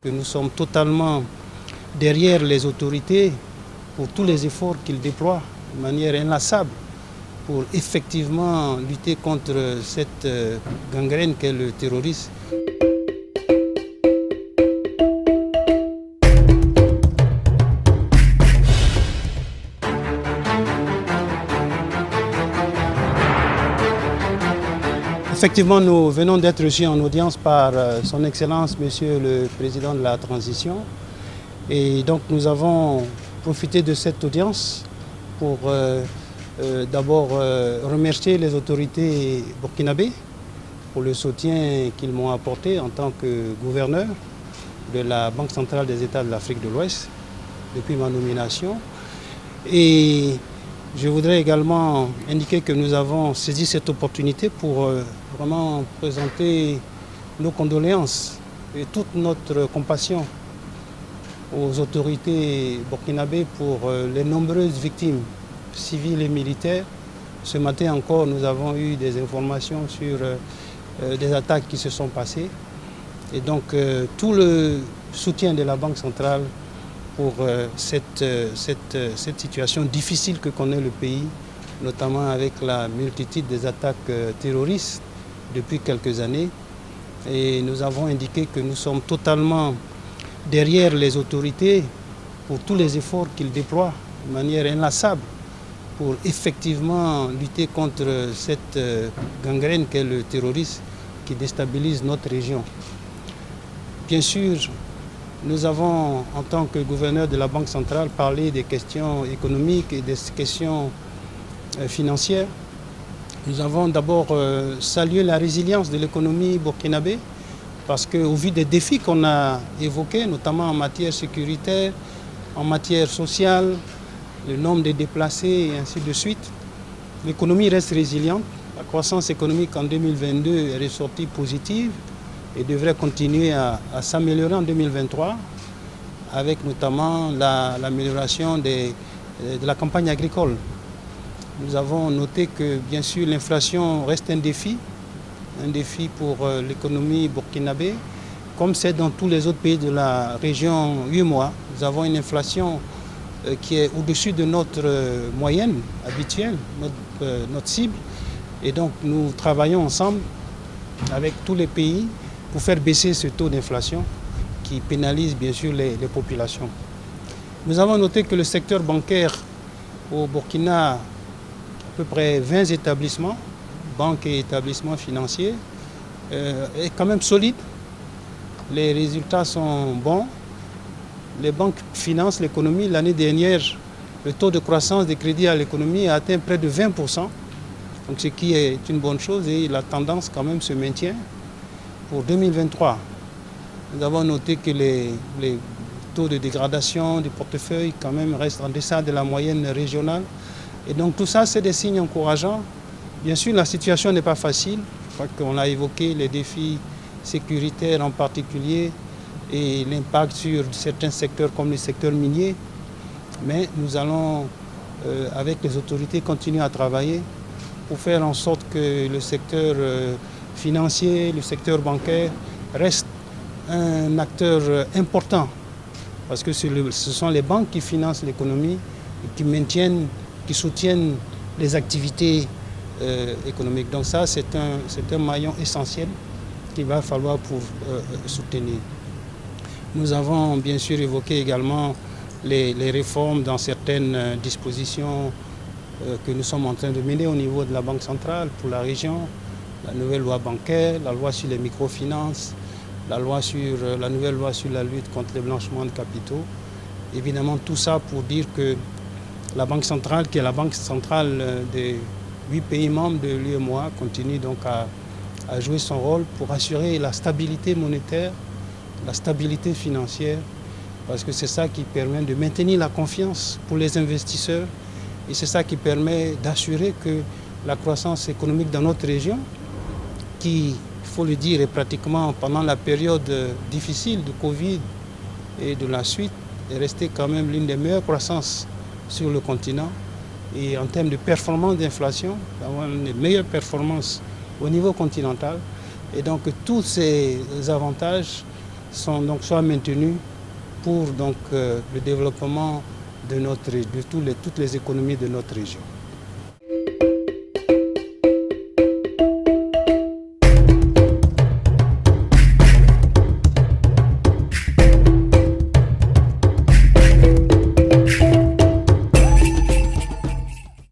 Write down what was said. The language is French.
Que nous sommes totalement derrière les autorités pour tous les efforts qu'ils déploient de manière inlassable pour effectivement lutter contre cette gangrène qu'est le terrorisme. Effectivement, nous venons d'être reçus en audience par son Excellence, Monsieur le Président de la Transition. Et donc nous avons profité de cette audience pour d'abord remercier les autorités burkinabées pour le soutien qu'ils m'ont apporté en tant que gouverneur de la Banque centrale des États de l'Afrique de l'Ouest depuis ma nomination. Et je voudrais également indiquer que nous avons saisi cette opportunité pour vraiment présenter nos condoléances et toute notre compassion aux autorités burkinabées pour les nombreuses victimes civiles et militaires. Ce matin encore, nous avons eu des informations sur des attaques qui se sont passées. Et donc tout le soutien de la Banque centrale pour cette situation difficile que connaît le pays, notamment avec la multitude des attaques terroristes depuis quelques années. Et nous avons indiqué que nous sommes totalement derrière les autorités pour tous les efforts qu'ils déploient de manière inlassable pour effectivement lutter contre cette gangrène qu'est le terrorisme qui déstabilise notre région. Bien sûr, nous avons, en tant que gouverneur de la Banque centrale, parlé des questions économiques et des questions financières. Nous avons d'abord salué la résilience de l'économie burkinabé parce qu'au vu des défis qu'on a évoqués, notamment en matière sécuritaire, en matière sociale, le nombre de déplacés et ainsi de suite, l'économie reste résiliente. La croissance économique en 2022 est ressortie positive et devrait continuer à s'améliorer en 2023 avec notamment l'amélioration de la campagne agricole. Nous avons noté que bien sûr l'inflation reste un défi pour l'économie burkinabé, comme c'est dans tous les autres pays de la région UEMOA. Nous avons une inflation qui est au-dessus de notre moyenne habituelle, notre cible, et donc nous travaillons ensemble avec tous les pays pour faire baisser ce taux d'inflation qui pénalise bien sûr les populations. Nous avons noté que le secteur bancaire au Burkina, à peu près 20 établissements, banques et établissements financiers, est quand même solide. Les résultats sont bons. Les banques financent l'économie. L'année dernière, le taux de croissance des crédits à l'économie a atteint près de 20%. Donc ce qui est une bonne chose et la tendance quand même se maintient. Pour 2023, nous avons noté que les taux de dégradation du portefeuille quand même restent en deçà de la moyenne régionale. Et donc tout ça, c'est des signes encourageants. Bien sûr, la situation n'est pas facile. Je crois qu'on a évoqué les défis sécuritaires en particulier et l'impact sur certains secteurs comme le secteur minier. Mais nous allons, avec les autorités, continuer à travailler pour faire en sorte que le secteur financier, le secteur bancaire reste un acteur important parce que ce sont les banques qui financent l'économie et qui soutiennent les activités économiques. Donc ça, c'est un maillon essentiel qu'il va falloir pour soutenir. Nous avons bien sûr évoqué également les réformes dans certaines dispositions que nous sommes en train de mener au niveau de la Banque centrale pour la région. La nouvelle loi bancaire, la loi sur les microfinances, la nouvelle loi sur la lutte contre le blanchiment de capitaux. Évidemment, tout ça pour dire que la Banque centrale, qui est la banque centrale des 8 pays membres de l'UEMOA, continue donc à jouer son rôle pour assurer la stabilité monétaire, la stabilité financière, parce que c'est ça qui permet de maintenir la confiance pour les investisseurs et c'est ça qui permet d'assurer que la croissance économique dans notre région, qui, il faut le dire, est pratiquement pendant la période difficile de Covid et de la suite, est restée quand même l'une des meilleures croissances sur le continent. Et en termes de performance d'inflation, d'avoir une meilleure performance au niveau continental. Et donc tous ces avantages soient maintenus pour le développement de toutes les économies de notre région.